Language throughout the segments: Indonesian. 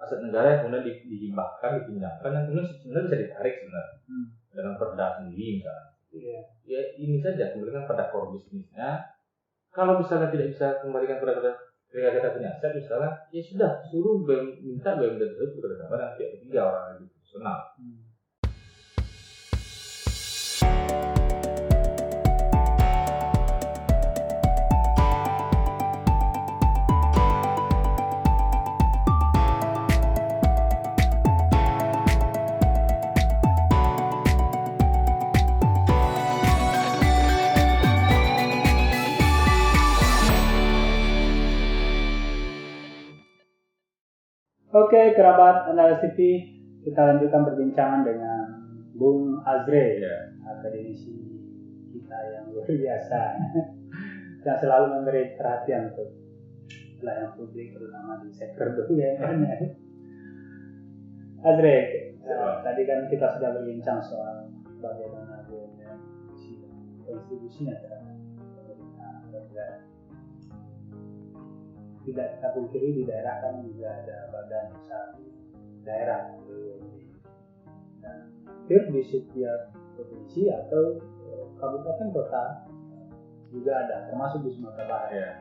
aset negara yang kemudian dihibahkan, dipinjamkan, dan kemudian sebenarnya bisa ditarik sebenarnya dengan perda sendiri misalnya. Ya ini saja kembalikan pada core bisnisnya. Kalau misalnya tidak bisa kembalikan ketika kita punya aset misalnya, ya sudah suruh minta BUMD itu bekerjasama dengan pihak ketiga orang yang profesional. Oke, kerabat Analis TV, kita lanjutkan perbincangan dengan Bung Azre, akademisi kita yang luar biasa, yang selalu memberi perhatian untuk pelayanan publik, terutama di sektor BUMN. Azre, tadi kan kita sudah berbincang soal bagaimana BUMN kontribusinya terhadap pemerintah dan tidak kita pungkiri di daerah kan juga ada badan usaha daerah dan hampir di setiap provinsi atau kabupaten kota juga ada, termasuk di Sumatera Barat.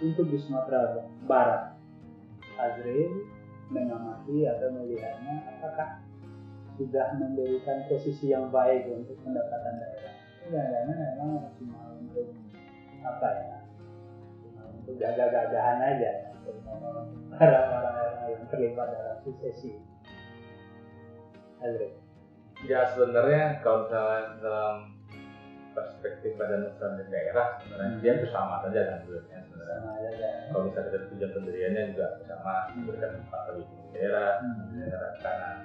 Untuk di Sumatera Barat, Azre mengamati atau melihatnya apakah sudah memberikan posisi yang baik untuk pendapatan daerah. Kadang-kadang memang cuma untuk apa ya? Untuk gagah-gagahan aja untuk orang-orang yang terlibat dalam suksesi. Ya sebenarnya kalau misalnya dalam perspektif badan usaha daerah sebenarnya dia itu sama saja dengan BUMN sebenarnya. Kalau misalnya dari tujuan pendiriannya juga sama, memberikan tempat bagi daerah, kanan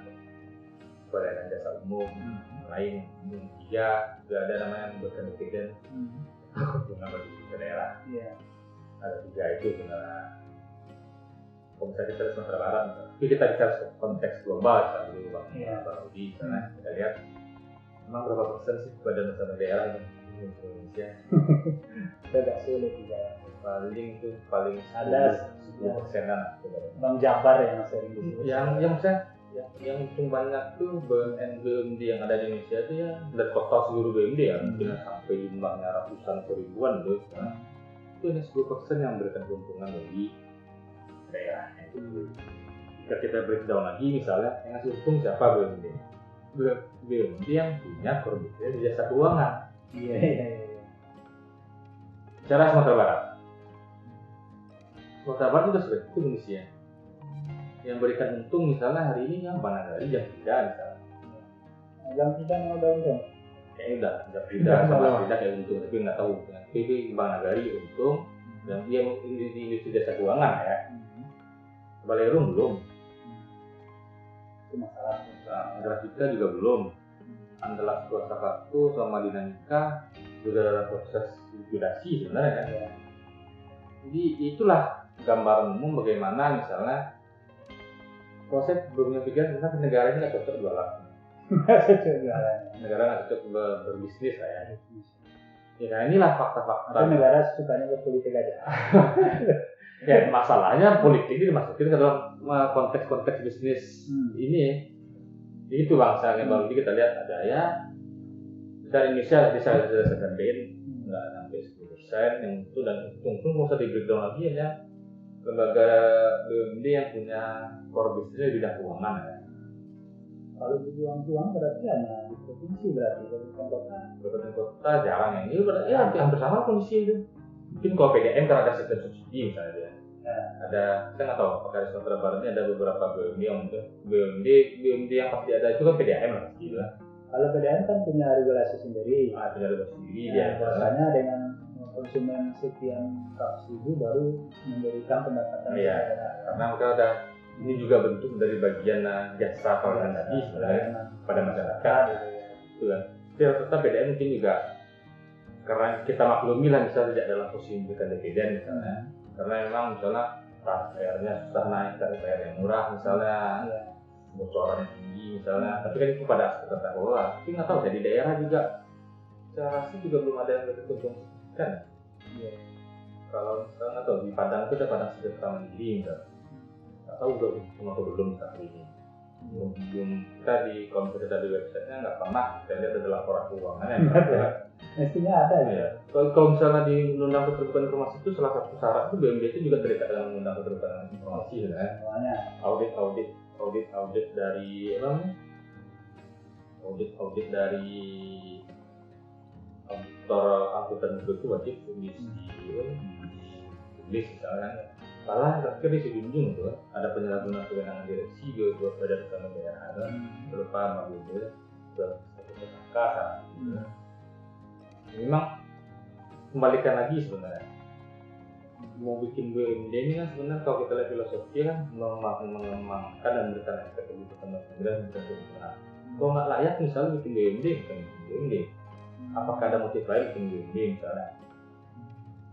pelayanan jasa umum, lain dia juga ada namanya memberikan dividen keuntungan bagi daerah. Ada 3 itu sebenarnya. Kalau misalnya kita di Sumatera Barat, tapi kita bicara konteks global, misalnya dulu Bang Rudi, misalnya kita lihat memang berapa persen sih badan usaha daerah di Indonesia? Agak sulit juga. Paling ada 10%-an. Bang Jabar yang sering disebut. Yang untung banyak tuh BUMD yang ada di Indonesia itu ya dari total seluruh BUMD ya, mungkin sampai jumlahnya ratusan atau ribuan tuh. Itu hanya 10% yang memberikan keuntungan bagi daerah. Jika kita breakdown lagi misalnya yang ngasih untung siapa BUMD? BUMD yang punya core bisnis di jasa keuangan. Bicara Sumatera Barat. Sumatera Barat juga sudah itu kondisinya. Yang berikan untung misalnya hari ini yang Bank Nagari jam 3 misalnya. Jam 3 mau ada untung? Kayaknya udah jam 3 sama tidak kayak untung, tapi nggak tahu. Tapi Bank Nagari untung dan dia di industri jasa keuangan ya. Balerung belum. Itu masalah. Grafika juga belum. Andalas Kuasa Faktu sama Dinamika juga dalam proses likuidasi sebenarnya kan. Jadi itulah gambaran umum bagaimana misalnya proses berpunya pikiran tentang negara ini nggak cocok jualan. Negara nggak cocok berbisnis lah ya. Ya inilah fakta-fakta. Tapi negara sukanya berpolitik aja. Ya masalahnya politik ini dimasukin ke dalam konteks-konteks bisnis ini. Itu bangsa yang baru kita lihat ada ya dari Indonesia bisa sebagian nggak sampai 10% yang itu dan untung pun nggak usah di breakdown lagi ya lembaga BUMD yang punya core bisnisnya di bidang keuangan ya. Kalau di uang berarti hanya di provinsi berarti kabupaten kota jarang yang ini berarti ya hampir sama kondisi itu. Mungkin kalau PDM karena ada sistem subsidi misalnya dia. Ada saya nggak tahu apakah di Sumatera Barat ini ada beberapa BUMD yang BUMD yang pasti ada itu kan PDM lah pasti lah. Kalau PDM kan punya regulasi sendiri. Punya regulasi sendiri dia. Biasanya dengan konsumen sekian ratus ribu baru memberikan pendapatan. Iya. Karena mereka ada ini juga bentuk dari bagian jasa pelayanan tadi sebenarnya pada masyarakat. Itu kan. Tapi tetap PDM mungkin juga karena kita maklumi lah misalnya tidak dalam posisi memberikan dividen misalnya. Karena memang misalnya THR-nya susah naik, THR yang murah misalnya, bocoran yang tinggi misalnya. Tapi kan itu pada aspek tata kelola. Tapi nggak tahu ya di daerah juga saya rasa juga belum ada yang beruntung kan. Kalau misalnya nggak tahu di Padang itu ada Padang Sejahtera Mandiri misalnya. nggak tahu udah hukum atau belum saat ini. Belum kita kalau kita di websitenya nggak pernah kita lihat ada laporan keuangannya. Mestinya ada ya. Kalau misalnya di Undang-Undang Keterbukaan Informasi itu salah satu syarat itu BMD itu juga terikat dengan Undang-Undang Keterbukaan Informasi ya. Semuanya. Audit dari apa namanya? Audit dari auditor angkutan itu wajib tulis misalnya. Salah terakhir di Junjung tuh ada penyalahgunaan kewenangan direksi buat badan usaha daerah berupa mobil satu tersangka. Memang kembalikan lagi sebenarnya mau bikin BUMD ini kan sebenarnya kalau kita lihat filosofi kan mengembangkan dan memberikan efek lebih berkembang dan berkembang. Kalau nggak layak misalnya bikin BUMD bukan bikin BUMD, apakah ada motif lain bikin BUMD misalnya?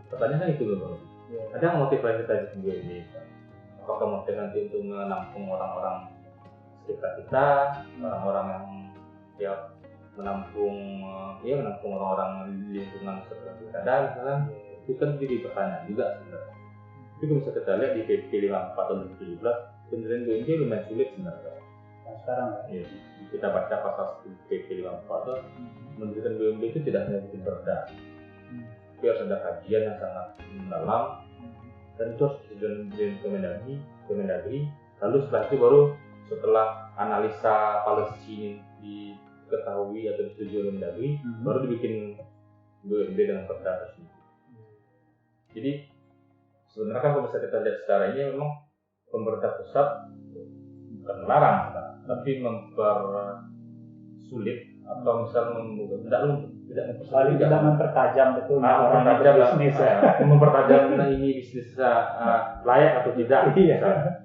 Pertanyaan kan itu loh. Ada nggak motif lain kita bikin BUMD? Apakah motif nanti untuk menampung orang-orang sekitar kita, orang-orang yang ya menampung orang-orang lingkungan seperti kita misalnya, itu kan jadi pertanyaan juga sebenarnya. Tapi kalau bisa kita lihat di PP 54 tahun 2017 pendirian BUMD lumayan sulit sebenarnya. Nah, sekarang ya, kita baca pasal PP 54 tuh mendirikan BUMD itu tidak hanya bikin perda, tapi harus ada kajian yang sangat mendalam dan itu harus disediakan Kemendagri. Lalu setelah itu baru setelah analisa policy ini diketahui atau disetujui oleh Kemendagri, baru dibikin BUMD dengan perda tersebut. Jadi sebenarnya kan kalau bisa kita lihat sekarang ini memang pemerintah pusat bukan melarang, tapi mempersulit atau misalnya tidak mempertajam betul mempertajam ini bisnis layak atau tidak.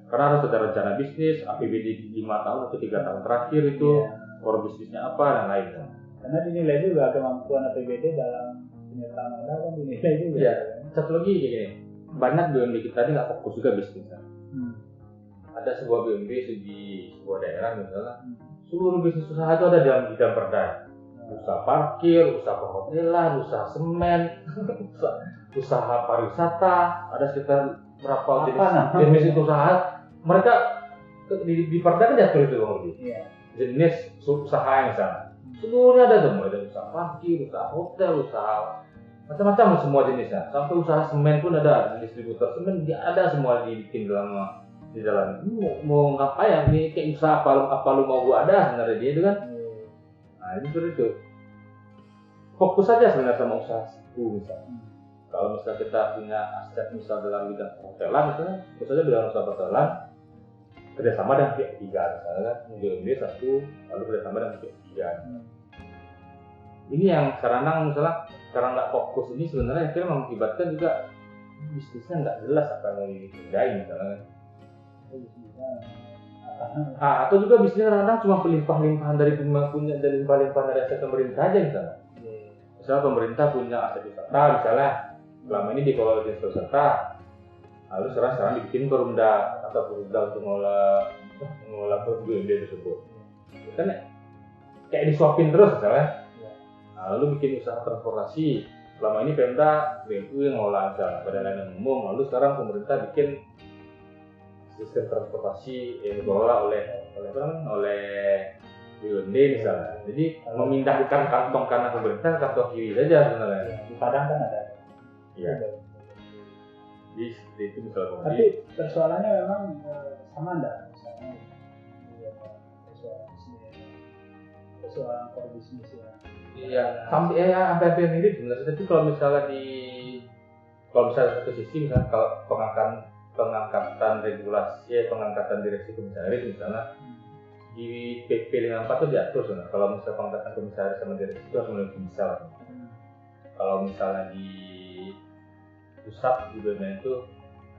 Karena harus ada rencana bisnis, APBD 5 tahun atau 3 tahun terakhir itu core bisnisnya apa dan lainnya. Karena dinilai juga kemampuan APBD dalam penyertaan modal kan dinilai juga. Ya. Satu lagi gini, banyak BUMD kita ini nggak fokus juga bisnisnya. Ada sebuah BUMD di sebuah daerah misalnya, seluruh bisnis usaha itu ada dalam bidang perda. Usaha parkir, usaha perhotelan, usaha semen, usaha pariwisata, ada sekitar berapa jenis usaha. Mereka di perda kan diatur itu Bang Budi. Jenis usaha yang sama. Seluruhnya ada semua, ada usaha parkir, usaha hotel, usaha macam-macam semua jenisnya. Sampai usaha semen pun ada, distributor semen dia ada semua dibikin di dalam. Mau ngapain? Ini kayak usaha apa lu mau gua ada sebenarnya dia itu kan. Nah itu. Fokus saja sebenarnya sama usaha situ misalnya. Kalau misalnya kita punya aset misal dalam bidang perhotelan misalnya, fokus saja bidang usaha perhotelan kerjasama dengan pihak ketiga misalnya, BUMD satu, lalu kerjasama dengan pihak ketiga. Ini yang sekarang misalnya karena nggak fokus ini sebenarnya akhirnya mengakibatkan juga bisnisnya nggak jelas apa yang mau dikerjain misalnya. Atau juga bisnisnya kadang-kadang cuma pelimpah-limpahan dari limpah-limpahan dari aset pemerintah aja misalnya. Misalnya pemerintah punya aset wisata misalnya, selama ini dikelola dinas pariwisata, lalu sekarang dibikin perumda untuk mengelola BUMD tersebut. Kan kayak disuapin terus misalnya. Lalu bikin usaha transportasi, selama ini Pemda BU yang ngelola Badan Layanan Umum, lalu sekarang pemerintah bikin sistem transportasi yang dikelola oleh BUMD misalnya. Jadi memindahkan kantong kanan pemerintah ke kantong kiri saja sebenarnya. Di Padang kan ada. Iya. Jadi seperti itu misalnya. Tapi persoalannya memang sama enggak? Misalnya persoalan core bisnis ya. Iya, hampir mirip sebenarnya. Tapi kalau misalnya satu sisi misalnya kalau pengangkatan regulasi, pengangkatan direksi komisaris misalnya di PP 54 itu diatur sebenarnya. Kalau misalnya pengangkatan komisaris sama direksi itu harus melalui komisal. Kalau misalnya di pusat di BUMN itu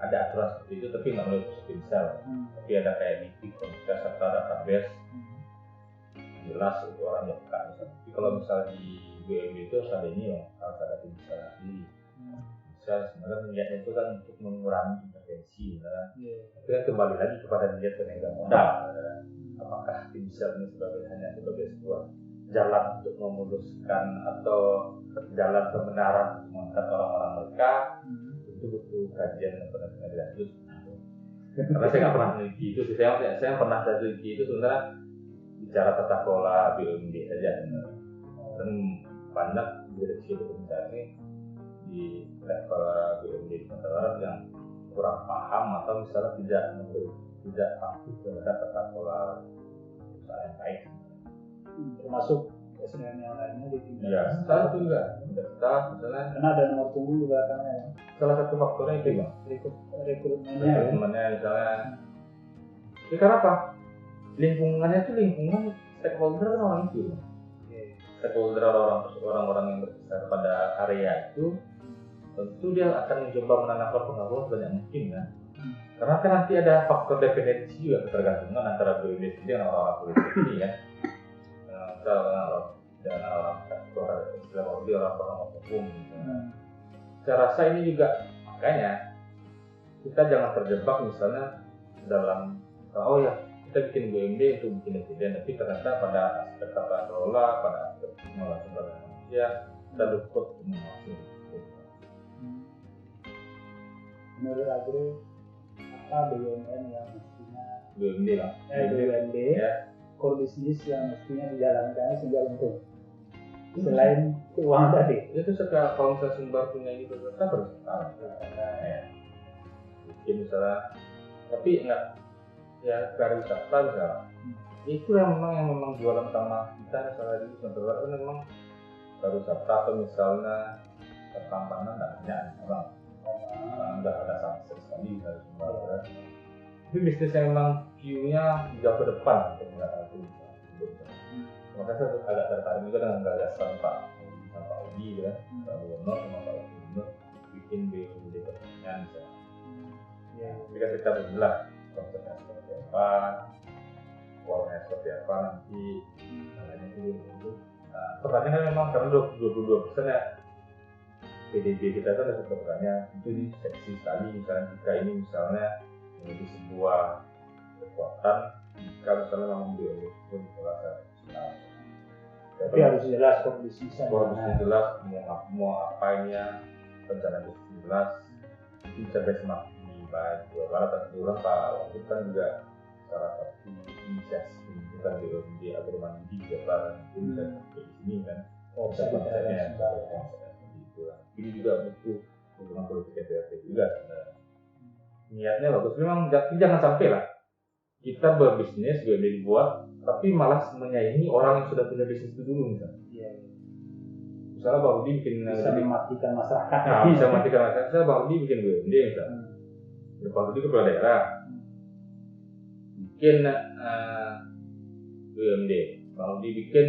ada aturan seperti itu, tapi nggak melalui komisal. Tapi ada kayak meeting komisaris atau ada kabes. Jelas untuk orang yang buka misalnya. Tapi kalau misalnya di BUMD itu harus ada ini harus ada komisal lagi. Misal sebenarnya niatnya itu kan untuk mengurangi intervensi, tapi kan kembali lagi kepada niat pemegang modal. Apakah komisal ini hanya sebagai sebuah jalan untuk memuluskan atau jalan kebenaran untuk mengangkat orang-orang mereka, itu butuh kajian yang benar-benar lanjut. Karena saya nggak pernah meneliti itu sih. Saya pernah meneliti itu sebenarnya bicara tata kelola BUMD saja. Dan banyak direksi perusahaan ini di level BUMD di Sumatera Barat yang kurang paham atau misalnya tidak aktif terhadap tata kelola perusahaan yang baik. Termasuk SDM yang lainnya di tingkat. Iya, salah itu juga. Staff misalnya. Karena ada nomor tunggu juga karena ya. Salah satu faktornya itu bang. Rekrutmennya. Rekrutmennya misalnya. Ini karena apa? Lingkungannya itu lingkungan stakeholder kan orang itu. Stakeholder orang-orang yang berkisar pada area itu, tentu dia akan mencoba menanamkan pengaruh sebanyak mungkin kan. Karena kan nanti ada faktor dependensi juga, ketergantungan antara BUMD sendiri dan orang-orang politik ini kan. Dengan orang-orang hukum. Saya rasa ini juga makanya kita jangan terjebak misalnya dalam kita bikin BUMD untuk bikin dividen, tapi ternyata pada aspek tata kelola, pada aspek pengelolaan sumber daya manusia kita luput mengawasi. Menurut Agri, apa BUMN yang mestinya BUMD lah. BUMD Ya. Core bisnis yang mestinya dijalankan sehingga untung. Selain keuangan tadi. Itu kalau misalnya sumber punya ini tetap bersetar. Bikin misalnya, tapi enggak ya pariwisata misalnya. Itu yang memang jualan utama kita misalnya di Sumatera Barat itu memang pariwisata atau misalnya pertambangan banyak memang nggak ada sukses sekali dari Sumatera Barat. Tapi bisnis yang memang view-nya jauh ke depan untuk melihat itu. Makanya saya agak tertarik juga dengan gagasan Pak Udi ya, Pak Gubernur sama Pak Gubernur bikin BUMD pertanian misalnya. Jadi kan kita berjelas konsepnya seperti apa, uangnya seperti apa nanti, namanya itu. Pertanian kan memang karena 22% ya PDB kita kan ada pertanian itu di seksi sekali misalnya jika ini misalnya menjadi sebuah kekuatan jika misalnya memang BUMD pun merasa tapi harus jelas kondisinya. Kondisinya jelas mau apa ini ya, rencana bisnis jelas. Itu bisa benchmark di Jawa Barat dan Jawa Pak Wagub kan juga salah satu inisiasi pembentukan BUMD agromandiri di Jawa Barat. Itu bisa di sini kan. Konsepnya seperti itu lah. Ini juga butuh hubungan politik DPRD juga. Niatnya bagus. Memang jangan sampai lah kita berbisnis BUMD dibuat tapi malah menyaingi orang yang sudah punya bisnis itu dulu misalnya. Misalnya Bang Rudi bikin bisa mematikan masyarakat. Nah, bisa mematikan masyarakat. Misalnya Bang Rudi bikin BUMD misalnya. Bang Rudi kepala daerah bikin BUMD. Bang Rudi bikin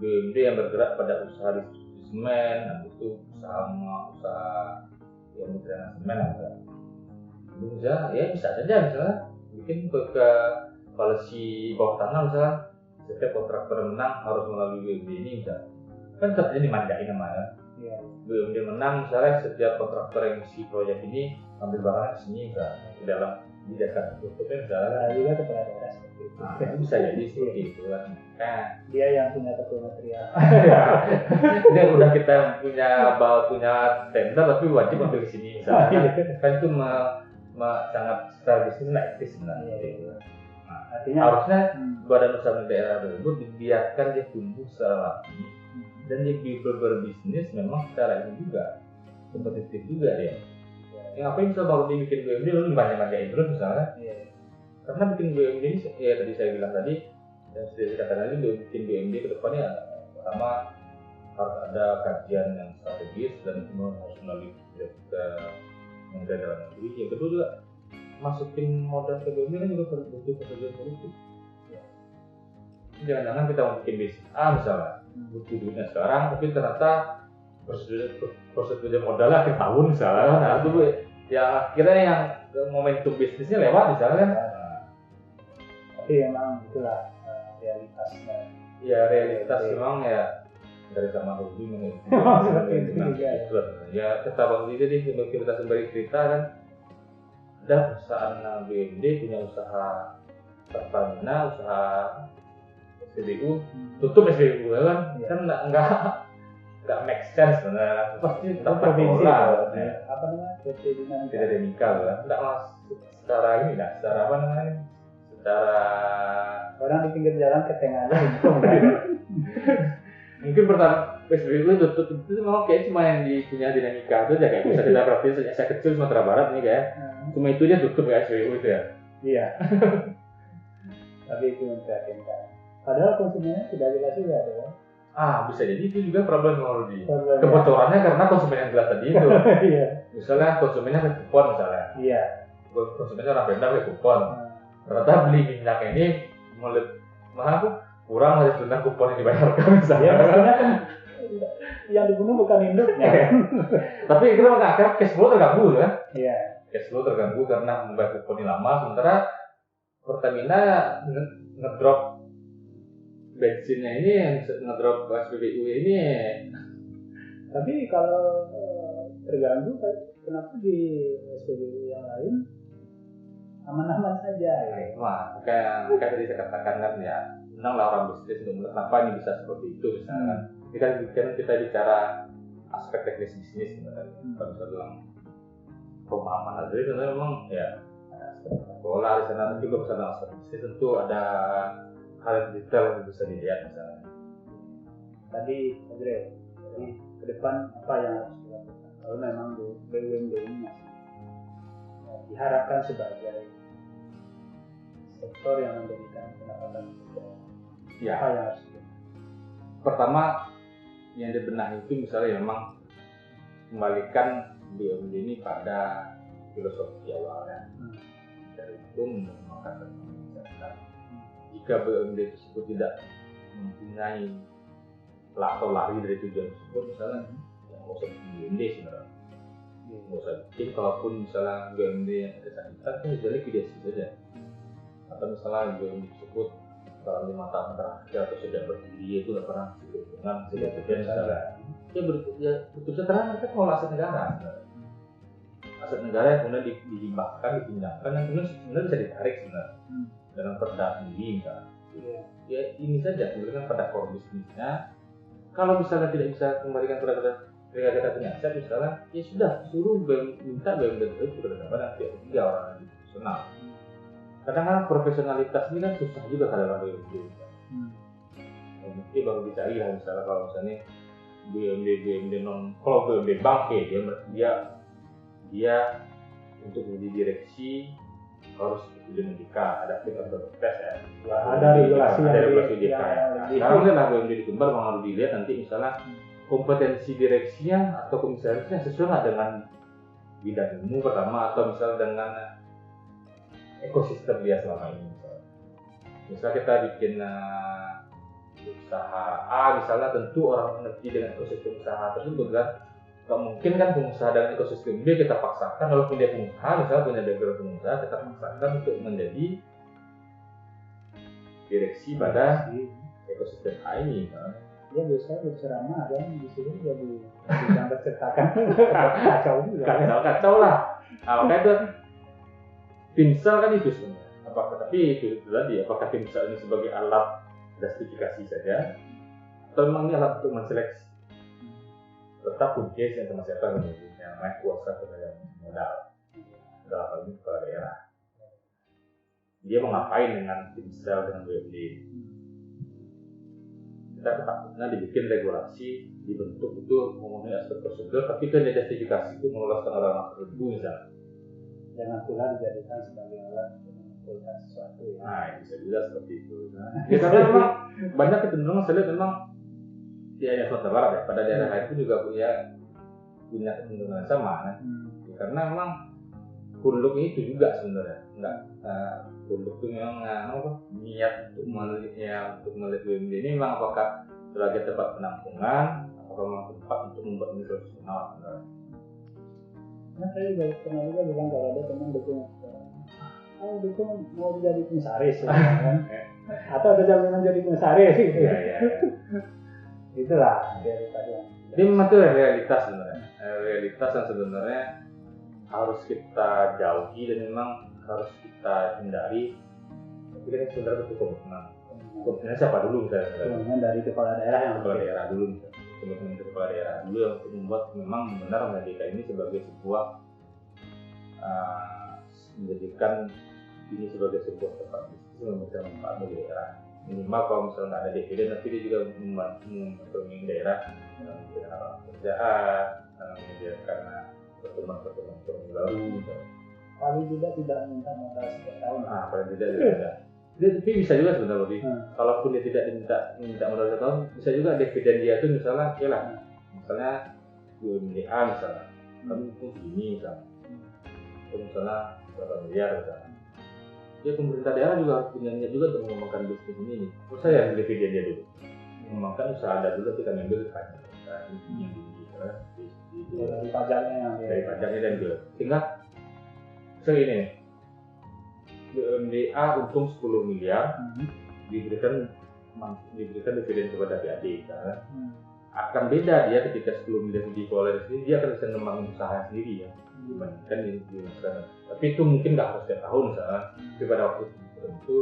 BUMD yang bergerak pada usaha distribusi semen, habis itu usaha yang mutiara semen misalnya. Ya bisa saja misalnya bikin ke policy bawah tanah misalnya setiap kontraktor menang harus melalui BUMD ini misalnya kan tetapnya dimanjain namanya BUMD menang misalnya setiap kontraktor yang isi proyek ini ambil barang di sini misalnya di dalam bijakan tutupnya misalnya juga kepala daerah seperti itu. Bisa jadi seperti itu kan dia yang punya tata material dia udah kita punya tender tapi wajib ambil di sini misalnya kan itu sangat secara bisnis nggak etis sebenarnya. Artinya harusnya badan usaha daerah tersebut dibiarkan dia tumbuh secara alami dan dia berbisnis memang secara ini juga kompetitif juga dia. Yang apa yang bisa baru dibikin BUMD lalu dimanjain terus misalnya. Karena bikin BUMD ini ya tadi saya bilang tadi yang sudah dikatakan tadi bikin BUMD ke depannya pertama harus ada kajian yang strategis dan harus melalui ke Kementerian Dalam Negeri. Yang kedua juga masukin modal ke BUMD kan juga butuh persetujuan politik. Jangan-jangan kita mau bikin bisnis misalnya butuh duitnya sekarang, tapi ternyata persetujuan modalnya akhir tahun misalnya. Nah itu ya akhirnya yang momentum bisnisnya lewat misalnya kan. Tapi memang itulah realitasnya. Ya realitas memang ya dari zaman dulu memang itu. Ya kita bang Didi nih sebelum kita sembari cerita kan. Ada perusahaan BUMD punya usaha Pertamina, usaha SPBU, tutup SPBU kan enggak nggak make sense sebenarnya. Pasti Itu tata provinsi kelola. apa namanya PT Dinamika. Tidak dinamika lah. Nggak masuk secara ini, nggak secara apa namanya? Secara Orang di pinggir jalan ke tengah aja untung kan. mungkin pertama PSBB itu tutup itu memang kayak cuma yang punya dinamika itu aja kayak bisa kita perhatiin sejak saya kecil Sumatera Barat ini kayak cuma itu aja tutup ya SBU itu ya. Iya. Tapi itu memprihatinkan. Padahal konsumennya sudah jelas juga ya. Bisa jadi itu juga problem Rudi. Problemnya. Kebocorannya karena konsumen yang jelas tadi itu. Iya. Misalnya konsumennya ke kupon misalnya. Iya. Konsumennya orang Benda ke kupon. Ternyata beli minyak ini mahal kurang harus tentang kupon yang dibayarkan misalnya. Ya maksudnya kan yang dibunuh bukan induknya kan. Tapi itu kan cash flow terganggu kan? Iya. Cash flow terganggu karena membayar kupon ini lama, sementara Pertamina ngedrop bensinnya ini, ngedrop SPBU ini. Tapi kalau terganggu, kenapa di SPBU yang lain aman-aman saja? Ya? Wah, kayak tadi saya katakan kan ya, senang lah orang bisnis untuk melihat kenapa ini bisa seperti itu misalnya. Kita bicara aspek teknis bisnis sebenarnya. Kalau misalnya dalam pemahaman aja sebenarnya memang ya bola di sana, tapi kalau misalnya aspek bisnis tentu ada hal yang detail yang bisa dilihat misalnya. Tadi Andre, jadi ke depan apa yang harus dilakukan? Kalau memang BUMD ini masih diharapkan sebagai sektor yang memberikan pendapatan ya. Apa yang harus dilakukan? Pertama yang dibenahi itu misalnya memang kembalikan BUMD ini pada filosofi awalnya dari itu menggunakan kebijakan. Jika BUMD tersebut tidak mempunyai atau lari dari tujuan tersebut misalnya ya nggak usah bikin BUMD sebenarnya. Nggak usah bikin, kalaupun misalnya BUMD yang ada sakitan kan jadi likuidasi saja. Atau misalnya BUMD tersebut dalam 5 tahun terakhir atau sudah berdiri itu nggak pernah keuntungan sudah berbeda misalnya. Ya betul saja karena mereka mengelola aset negara. Aset negara yang kemudian dihibahkan, dipindahkan, yang kemudian sebenarnya bisa ditarik sebenarnya dengan perda sendiri misalnya. Ya ini saja sebenarnya pada core bisnisnya. Kalau misalnya tidak bisa kembalikan kepada ketika kita punya aset misalnya, ya sudah suruh minta BUMD itu kepada pihak ketiga orang yang profesional. Kadang-kadang profesionalitas ini kan susah juga dalam BUMD. Mesti baru dicari lah misalnya kalau misalnya BUMD non, kalau BUMD bank dia untuk menjadi direksi harus izin DJK, ada fit and proper test ya. Ada regulasi DJK ya. Sekarang kan BUMD di Sumber harus dilihat nanti misalnya kompetensi direksinya atau komisarisnya sesuai nggak dengan bidang ilmu pertama atau misalnya dengan ekosistem dia selama ini. Misalnya kita bikin usaha A misalnya, tentu orang mengerti dengan ekosistem usaha tersebut kan. Gak mungkin kan pengusaha dengan ekosistem B kita paksakan, walaupun dia pengusaha misalnya punya background pengusaha, kita paksakan untuk menjadi direksi pada ekosistem A ini kan. Ya biasanya berceramah ada yang di sini jadi yang berceritakan kacau juga. Kacau lah. Makanya itu Timsel kan itu sebenarnya. Tapi itu tadi, apakah Timsel ini sebagai alat justifikasi saja, atau memang ini alat untuk menseleksi? Tetap kunci yang sama siapa yang namanya kuasa terhadap modal dalam hal ini kepala daerah. Dia mau ngapain dengan Timsel dengan BUMD? Kita takutnya dibikin regulasi, dibentuk itu memenuhi aspek prosedur, tapi kan justifikasi itu meloloskan orang tertentu misalnya. Jangan pula dijadikan sebagai alat untuk mengumpulkan sesuatu ya. Nah, bisa juga seperti itu. Ya karena memang banyak kecenderungan saya lihat memang ya Sumatera Barat ya, pada daerah lain pun juga punya kecenderungan sama kan. Ya, karena memang Huluk itu juga sebenarnya Huluk itu memang niat untuk melihatnya, untuk melihat BUMD ini memang apakah sebagai tempat penampungan, apakah memang tempat untuk membuat ini profesional sebenarnya. Nah, saya pernah juga bilang kalau ada teman dukung mau jadi komisaris ya, kan? Atau ada jaminan jadi komisaris gitu. Ya. Itulah realitas yang. Jadi memang itu realitas sebenarnya. Realitas yang sebenarnya harus kita jauhi dan memang harus kita hindari. Tapi kan sebenarnya itu komitmen. Komitmennya siapa dulu misalnya? Komitmen dari kepala daerah yang kepala daerah dulu misalnya. komitmen ke kepala daerah dulu yang untuk membuat memang benar menjadikan ini sebagai sebuah menjadikan ini sebagai sebuah tempat bisnis yang memberikan manfaat bagi daerah. Minimal kalau misalnya nggak ada dividen, tapi dia juga membantu daerah dengan memberikan lapangan pekerjaan, menyediakan pertemuan-pertemuan baru. Paling tidak minta modal setiap tahun. Paling tidak. Dia tapi bisa juga sebenarnya kalaupun dia tidak minta modal setiap tahun, bisa juga dividen dia itu misalnya, misalnya 2 miliar misalnya, kan itu segini misalnya, misalnya berapa miliar misalnya. Ya pemerintah daerah juga harus punya niat juga untuk mengembangkan bisnis ini. Terus saya dividen dia dulu, mengembangkan usaha ada dulu kita ngambil pajak, dari pajaknya dan juga sehingga ini BUMDA untung 10 miliar diberikan dividen kepada PAD akan beda dia ketika 10 miliar dikelola di sini, dia akan bisa ngembangin usaha sendiri ya dibandingkan di sekarang. Tapi itu mungkin nggak harus setiap tahun misalnya, tapi pada waktu tertentu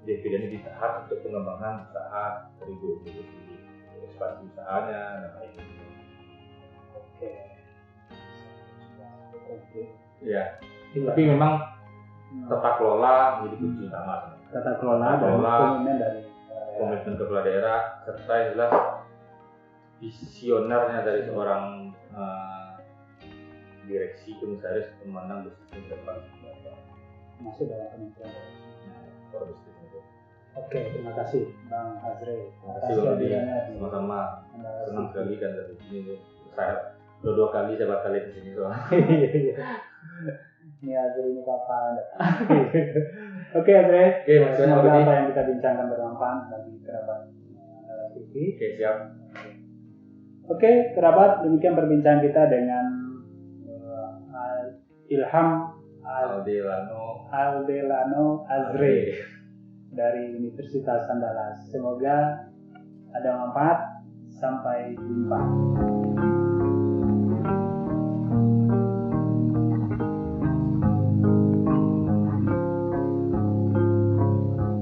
dividennya ditahan untuk pengembangan usaha dari BUMDA sendiri, ekspansi usahanya dan lain-lain. Oke. Ya. Tapi memang tata kelola menjadi kunci utama. Tata kelola dan komitmen kepala daerah serta yang jelas visionernya dari seorang direksi komisaris memandang bisnis ke depan masuk dalam kementerian bisnis itu. Oke, terima kasih Bang Azril. Terima kasih Bang Adi. Sama-sama. Senang sekali kan dari sini. Saya dua kali saya batalin di sini soalnya. Ini Azril ini kapan? Oke Azril. Semoga apa yang kita bincangkan bermanfaat bagi kerabat TV. Oke, siap. Oke, kerabat, demikian perbincangan kita dengan Ilham Aldelano Azril dari Universitas Andalas. Semoga ada manfaat. Sampai jumpa.